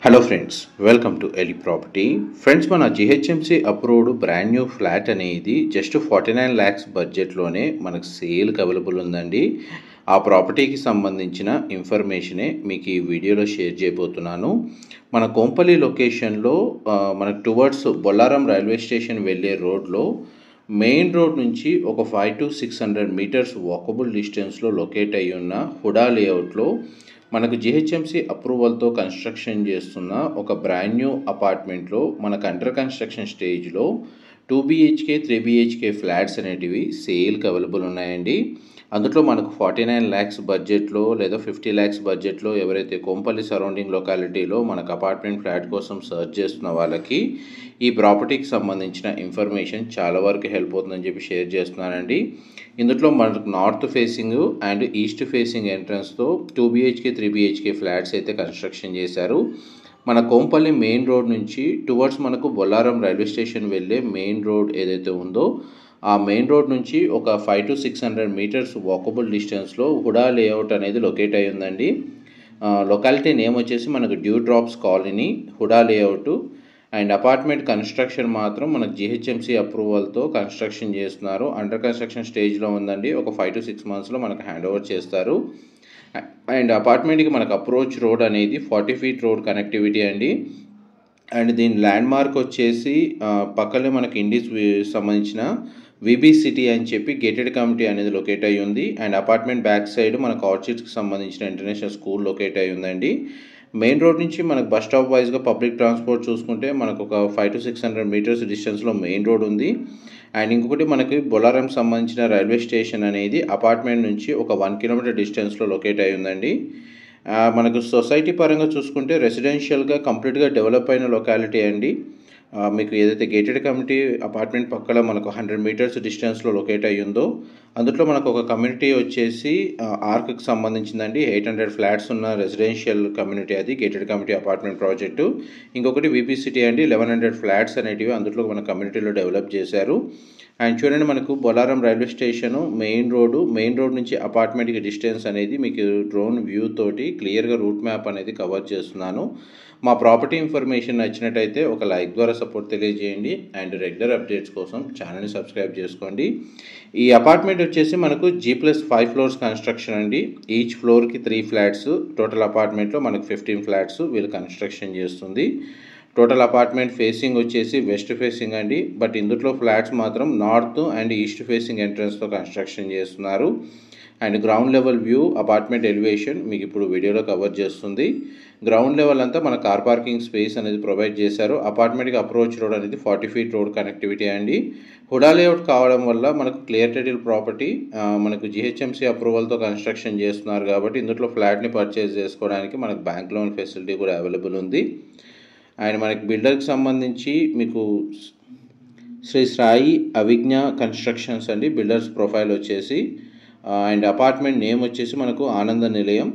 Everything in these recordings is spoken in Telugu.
హలో ఫ్రెండ్స్, వెల్కమ్ టు ఎలి ప్రాపర్టీ. ఫ్రెండ్స్, మన GHMC approved brand new flat అనేది జస్ట్ 49 lakhs బడ్జెట్లోనే మనకు సేల్కి అవైలబుల్ ఉందండి. ఆ ప్రాపర్టీకి సంబంధించిన ఇన్ఫర్మేషనే మీకు ఈ వీడియోలో షేర్ చేయబోతున్నాను. మన కోంపల్లి లొకేషన్లో మనకు టువర్డ్స్ బొల్లారం రైల్వే స్టేషన్ వెళ్ళే రోడ్లో మెయిన్ రోడ్ నుంచి ఒక 500 to 600 మీటర్స్ వాకబుల్ డిస్టెన్స్లో లొకేట్ అయ్యి ఉన్న హుడా లేఅవుట్లో మనకు జిహెచ్ఎంసీ అప్రూవల్తో కన్స్ట్రక్షన్ చేస్తున్న ఒక బ్రాండ్ న్యూ అపార్ట్మెంట్లో మనకు అండర్ కన్స్ట్రక్షన్ స్టేజ్లో 2 BHK 3 BHK ఫ్లాట్స్ అనేటివి సేల్కి అవైలబుల్ ఉన్నాయండి. అందులో మనకు 49 lakhs బడ్జెట్లో లేదా 50 lakhs బడ్జెట్లో ఎవరైతే కోంపల్లి సరౌండింగ్ లొకాలిటీలో మనకు అపార్ట్మెంట్ ఫ్లాట్ కోసం సర్చ్ చేస్తున్న వాళ్ళకి ఈ ప్రాపర్టీకి సంబంధించిన ఇన్ఫర్మేషన్ చాలా వరకు హెల్ప్ అవుతుందని చెప్పి షేర్ చేస్తున్నానండి. ఇందులో మనకు north facing and east facing ఎంట్రన్స్తో 2 BHK 3 BHK ఫ్లాట్స్ అయితే కన్స్ట్రక్షన్ చేశారు. మన కోంపల్లి మెయిన్ రోడ్ నుంచి టువర్డ్స్ మనకు బొల్లారం రైల్వే స్టేషన్ వెళ్ళే మెయిన్ రోడ్ ఏదైతే ఉందో ఆ మెయిన్ రోడ్ నుంచి ఒక 500 to 600 మీటర్స్ వాకబుల్ డిస్టెన్స్లో హుడా లేఅవుట్ అనేది లొకేట్ అయి ఉందండి. లొకాలిటీ నేమ్ వచ్చేసి మనకు dew drops colony HUDA layout. And apartment construction మాత్రం మనకు జిహెచ్ఎంసీ అప్రూవల్తో కన్స్ట్రక్షన్ చేస్తున్నారు. అండర్ కన్స్ట్రక్షన్ స్టేజ్లో ఉందండి. ఒక 5 to 6 monthsలో మనకు హ్యాండ్ ఓవర్ చేస్తారు. అండ్ అపార్ట్మెంట్కి మనకు అప్రోచ్ రోడ్ అనేది 40 feet రోడ్ కనెక్టివిటీ అండి. అండ్ దీని ల్యాండ్ మార్క్ వచ్చేసి పక్కనే మనకి ఇండిస్ సంబంధించిన విబి సిటీ అని చెప్పి గేటెడ్ కమ్యూనిటీ అనేది లొకేట్ అయ్యి ఉంది. అండ్ అపార్ట్మెంట్ బ్యాక్ సైడ్ మనకు ఆర్చిడ్స్కి సంబంధించిన ఇంటర్నేషనల్ స్కూల్ లొకేట్ అయ్యి ఉందండి. మెయిన్ రోడ్ నుంచి మనకు బస్ స్టాప్ వైజ్గా పబ్లిక్ ట్రాన్స్పోర్ట్ చూసుకుంటే మనకు ఒక 500 to 600 మీటర్స్ డిస్టెన్స్లో మెయిన్ రోడ్ ఉంది. అండ్ ఇంకొకటి మనకి బొల్లారం సంబంధించిన రైల్వే స్టేషన్ అనేది అపార్ట్మెంట్ నుంచి ఒక 1 kilometer డిస్టెన్స్లో లొకేట్ అయి ఉందండి. మనకు సొసైటీ పరంగా చూసుకుంటే రెసిడెన్షియల్గా కంప్లీట్గా డెవలప్ అయిన లొకాలిటీ అండి. మీకు ఏదైతే గేటెడ్ కమ్యూనిటీ అపార్ట్మెంట్ పక్కన మనకు 100 meters డిస్టెన్స్లో లొకేట్ అయ్యి ఉందో అందులో మనకు ఒక కమ్యూనిటీ వచ్చేసి ఆర్క్కి సంబంధించిందండి. 800 ఫ్లాట్స్ ఉన్న రెసిడెన్షియల్ కమ్యూనిటీ అది గేటెడ్ కమ్యూనిటీ అపార్ట్మెంట్ ప్రాజెక్టు. ఇంకొకటి విపి సిటీ అండి, 1100 ఫ్లాట్స్ అనేటివి అందులో మన కమ్యూనిటీలో డెవలప్ చేశారు. అండ్ చూడండి, మనకు Bollaram railway station main road నుంచి అపార్ట్మెంట్కి డిస్టెన్స్ అనేది మీకు డ్రోన్ వ్యూ తోటి క్లియర్గా రూట్ మ్యాప్ అనేది కవర్ చేస్తున్నాను. మా ప్రాపర్టీ ఇన్ఫర్మేషన్ నచ్చినట్టయితే ఒక లైక్ ద్వారా సపోర్ట్ తెలియజేయండి. అండ్ రెగ్యులర్ అప్డేట్స్ కోసం ఛానల్ని సబ్స్క్రైబ్ చేసుకోండి. ఈ అపార్ట్మెంట్ వచ్చేసి మనకు G+5 floors కన్స్ట్రక్షన్ అండి. ఈచ్ ఫ్లోర్కి 3 flats. టోటల్ అపార్ట్మెంట్లో మనకు 15 flats వీళ్ళు కన్స్ట్రక్షన్ చేస్తుంది. టోటల్ అపార్ట్మెంట్ ఫేసింగ్ వచ్చేసి వెస్ట్ ఫేసింగ్ అండి. బట్ ఇందులో ఫ్లాట్స్ మాత్రం నార్త్ అండ్ ఈస్ట్ ఫేసింగ్ ఎంట్రన్స్తో కన్స్ట్రక్షన్ చేస్తున్నారు. And ground level view apartment elevation మీకు ఇప్పుడు వీడియోలో కవర్ చేస్తుంది. గ్రౌండ్ లెవెల్ అంతా మన కార్ పార్కింగ్ స్పేస్ అనేది ప్రొవైడ్ చేశారు. అపార్ట్మెంట్కి అప్రోచ్ రోడ్ అనేది 40 feet రోడ్ కనెక్టివిటీ అండి. హుడా లేఅవుట్ కావడం వల్ల మనకు క్లియర్ టైటిల్ ప్రాపర్టీ మనకు జిహెచ్ఎంసీ అప్రూవల్తో కన్స్ట్రక్షన్ చేస్తున్నారు కాబట్టి ఇందులో ఫ్లాట్ని పర్చేస్ చేసుకోవడానికి మనకు బ్యాంక్ లోన్ ఫెసిలిటీ కూడా అవైలబుల్ ఉంది. అండ్ మనకి బిల్డర్కి సంబంధించి మీకు శ్రీ సాయి అవిజ్ఞ కన్స్ట్రక్షన్స్ అండి బిల్డర్స్ ప్రొఫైల్ వచ్చేసి. అండ్ అపార్ట్మెంట్ నేమ్ వచ్చేసి మనకు ఆనంద నిలయం.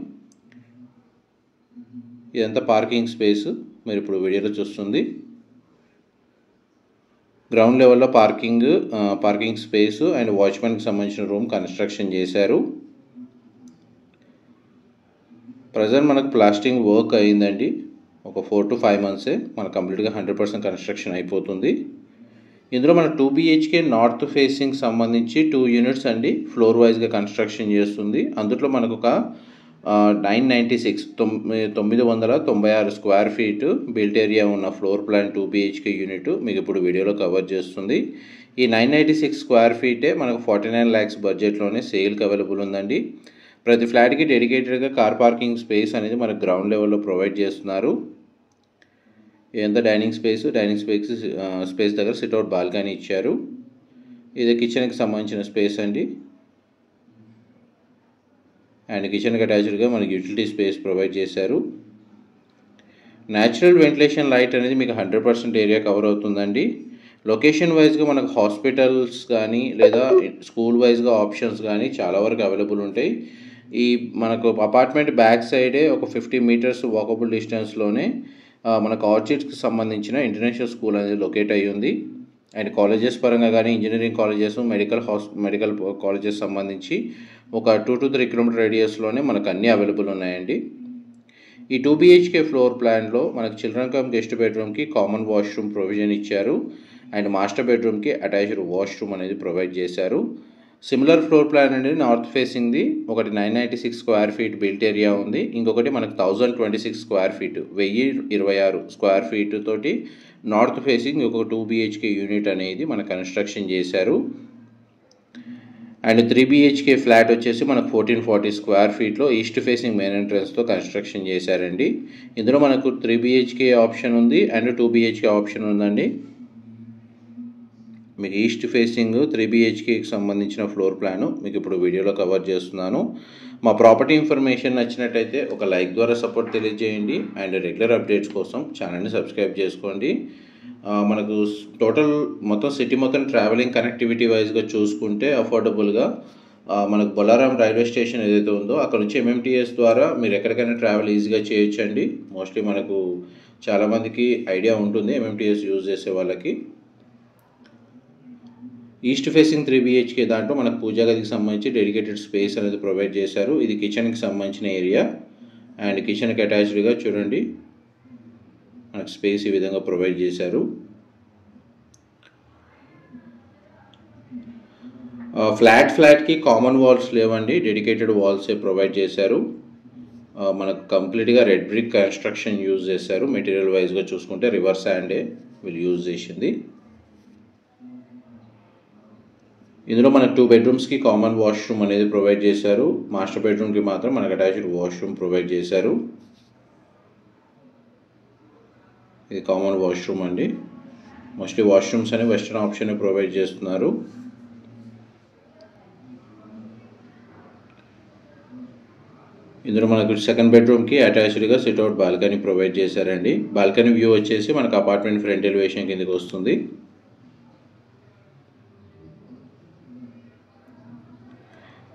ఇదంతా పార్కింగ్ స్పేస్ మీరు ఇప్పుడు వీడియోలో చూస్తుంది. గ్రౌండ్ లెవెల్లో పార్కింగ్ స్పేస్ అండ్ వాచ్మెన్కి సంబంధించిన రూమ్ కన్స్ట్రక్షన్ చేశారు. ప్రజెంట్ మనకు ప్లాస్టింగ్ వర్క్ అయిందండి. ఒక 4 to 5 months మనకు కంప్లీట్గా 100% కన్స్ట్రక్షన్ అయిపోతుంది. ఇందులో మన 2 BHK నార్త్ ఫేసింగ్ సంబంధించి 2 units అండి ఫ్లోర్ వైజ్గా కన్స్ట్రక్షన్ చేస్తుంది. అందులో మనకు ఒక 996 square feet బిల్ట్ ఏరియా ఉన్న ఫ్లోర్ ప్లాన్ 2 BHK యూనిట్ మీకు ఇప్పుడు వీడియోలో కవర్ చేస్తుంది. ఈ 996 square feet మనకు 49 lakhs బడ్జెట్లోనే సేల్కి అవైలబుల్ ఉందండి. ప్రతి ఫ్లాట్కి డెడికేటెడ్గా కార్ పార్కింగ్ స్పేస్ అనేది మనకు గ్రౌండ్ లెవెల్లో ప్రొవైడ్ చేస్తున్నారు. ఇదంతా డైనింగ్ స్పేస్ దగ్గర సిట్అవుట్ బాల్కనీ ఇచ్చారు. ఇది కిచెన్కి సంబంధించిన స్పేస్ అండి. అండ్ కిచెన్కి అటాచ్డ్గా మనకి యూటిలిటీ స్పేస్ ప్రొవైడ్ చేశారు. న్యాచురల్ వెంటిలేషన్ లైట్ అనేది మీకు 100% ఏరియా కవర్ అవుతుందండి. లొకేషన్ వైజ్గా మనకు హాస్పిటల్స్ కానీ లేదా స్కూల్ వైజ్గా ఆప్షన్స్ కానీ చాలా వరకు అవైలబుల్ ఉంటాయి. ఈ మనకు అపార్ట్మెంట్ బ్యాక్ సైడే ఒక 50 meters వాకబుల్ డిస్టెన్స్లోనే మనకు ఆర్చిడ్స్కి సంబంధించిన ఇంటర్నేషనల్ స్కూల్ అనేది లొకేట్ అయ్యి ఉంది. అండ్ కాలేజెస్ పరంగా కానీ ఇంజనీరింగ్ కాలేజెస్ మెడికల్ కాలేజెస్ సంబంధించి ఒక 2 to 3 kilometer రేడియస్లోనే మనకు అన్నీ అవైలబుల్ ఉన్నాయండి. ఈ 2 BHK ఫ్లోర్ ప్లాన్లో మనకు చిల్డ్రన్ కమ్ గెస్ట్ బెడ్రూమ్కి కామన్ వాష్రూమ్ ప్రొవిజన్ ఇచ్చారు అండ్ మాస్టర్ బెడ్రూమ్కి అటాచ్డ్ వాష్రూమ్ అనేది ప్రొవైడ్ చేశారు. సిమిలర్ ఫ్లోర్ ప్లాన్ అనేది నార్త్ ఫేసింగ్ది ఒకటి 996 స్క్వేర్ ఫీట్ బిల్ట్ ఏరియా ఉంది, ఇంకొకటి మనకు 1026 స్క్వేర్ ఫీట్ 1026 స్క్వేర్ ఫీట్ తోటి నార్త్ ఫేసింగ్ ఒక 2 BHK యూనిట్ అనేది మన కన్స్ట్రక్షన్ చేశారు. అండ్ 3 BHK ఫ్లాట్ వచ్చేసి మనకు 1440 స్క్వేర్ ఫీట్లో ఈస్ట్ ఫేసింగ్ మెయిన్ ఎంట్రన్స్తో కన్స్ట్రక్షన్ చేశారండి. ఇందులో మనకు 3 BHK ఆప్షన్ ఉంది అండ్ 2 BHK ఆప్షన్ ఉందండి. మీకు ఈస్ట్ ఫేసింగ్ 3 BHKకి సంబంధించిన ఫ్లోర్ ప్లాను మీకు ఇప్పుడు వీడియోలో కవర్ చేస్తున్నాను. మా ప్రాపర్టీ ఇన్ఫర్మేషన్ నచ్చినట్టయితే ఒక లైక్ ద్వారా సపోర్ట్ తెలియజేయండి అండ్ రెగ్యులర్ అప్డేట్స్ కోసం ఛానల్ని సబ్స్క్రైబ్ చేసుకోండి. మనకు టోటల్ మొత్తం సిటీ మొత్తం ట్రావెలింగ్ కనెక్టివిటీ వైజ్గా చూసుకుంటే అఫోర్డబుల్గా మనకు బొల్లారం రైల్వే స్టేషన్ ఏదైతే ఉందో అక్కడ నుంచి MMTS ద్వారా మీరు ఎక్కడికైనా ట్రావెల్ ఈజీగా చేయొచ్చండి. మోస్ట్లీ మనకు చాలామందికి ఐడియా ఉంటుంది MMTS యూజ్ చేసే వాళ్ళకి. ఈస్ట్ ఫేసింగ్ 3 BHK దాంట్లో మనకు పూజా గదికి సంబంధించి డెడికేటెడ్ స్పేస్ అనేది ప్రొవైడ్ చేశారు. ఇది కిచెన్కి సంబంధించిన ఏరియా అండ్ కిచెన్కి అటాచ్డ్గా చూడండి మనకు స్పేస్ ఈ విధంగా ప్రొవైడ్ చేశారు. ఫ్లాట్కి కామన్ వాల్స్ లేవండి, డెడికేటెడ్ వాల్సే ప్రొవైడ్ చేశారు. మనకు కంప్లీట్గా రెడ్ బ్రిక్ కన్స్ట్రక్షన్ యూజ్ చేశారు. మెటీరియల్ వైజ్గా చూసుకుంటే రివర్స్ శాండే వీళ్ళు యూజ్ చేసింది. ఇందులో మనకు 2 బెడ్రూమ్స్కి కామన్ వాష్రూమ్ అనేది ప్రొవైడ్ చేశారు. మాస్టర్ బెడ్రూమ్కి మాత్రం మనకు అటాచ్డ్ వాష్రూమ్ ప్రొవైడ్ చేశారు. ఇది కామన్ వాష్రూమ్ అండి. మోస్ట్లీ వాష్రూమ్స్ అనేవి వెస్టర్న్ ఆప్షన్ ప్రొవైడ్ చేస్తున్నారు. ఇందులో మనకు సెకండ్ బెడ్రూమ్కి అటాచ్డ్గా సిట్అవుట్ బాల్కనీ ప్రొవైడ్ చేశారండి. బాల్కనీ వ్యూ వచ్చేసి మనకు అపార్ట్మెంట్ ఫ్రంట్ ఎలివేషన్ కిందకి వస్తుంది.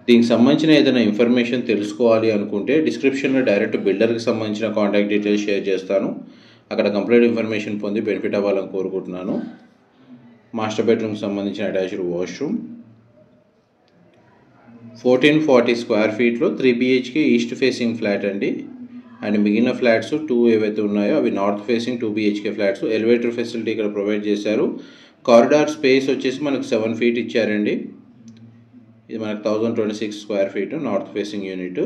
దీనికి సంబంధించిన ఏదైనా ఇన్ఫర్మేషన్ తెలుసుకోవాలి అనుకుంటే డిస్క్రిప్షన్లో డైరెక్ట్ బిల్డర్కి సంబంధించిన కాంటాక్ట్ డీటెయిల్స్ షేర్ చేస్తాను. అక్కడ కంప్లీట్ ఇన్ఫర్మేషన్ పొంది బెనిఫిట్ అవ్వాలని కోరుకుంటున్నాను. మాస్టర్ బెడ్రూమ్కి సంబంధించిన అటాచ్డ్ వాష్రూమ్ 1440 స్క్వేర్ ఫీట్లో 3 BHK ఈస్ట్ ఫేసింగ్ ఫ్లాట్ అండి. అండ్ మిగిలిన ఫ్లాట్స్ 2 ఏవైతే ఉన్నాయో అవి north facing 2 BHK flats. Elevator facility ఇక్కడ ప్రొవైడ్ చేశారు. కారిడార్ స్పేస్ వచ్చేసి మనకు 7 feet ఇచ్చారండి. ఇది మనకు 1026 square feet north facing unit.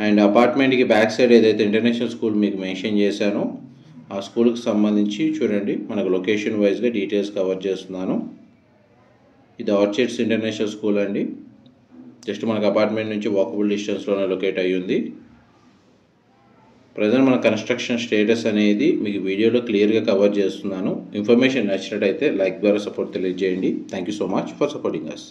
And అపార్ట్మెంట్కి బ్యాక్ సైడ్ ఏదైతే ఇంటర్నేషనల్ స్కూల్ మీకు మెన్షన్ చేశానో ఆ స్కూల్కి సంబంధించి చూడండి మనకు లొకేషన్ వైజ్గా డీటెయిల్స్ కవర్ చేస్తున్నాను. ఇది ఆర్చిడ్స్ ఇంటర్నేషనల్ స్కూల్ అండి. జస్ట్ మనకు అపార్ట్మెంట్ నుంచి వాకబుల్ డిస్టెన్స్లోనే లొకేట్ అయ్యి ఉంది. ప్రజెంట్ మన కన్స్ట్రక్షన్ స్టేటస్ అనేది మీకు వీడియోలో క్లియర్గా కవర్ చేస్తున్నాను. ఇన్ఫర్మేషన్ నచ్చినట్టయితే లైక్ ద్వారా సపోర్ట్ తెలియజేయండి. Thank you so much for supporting us.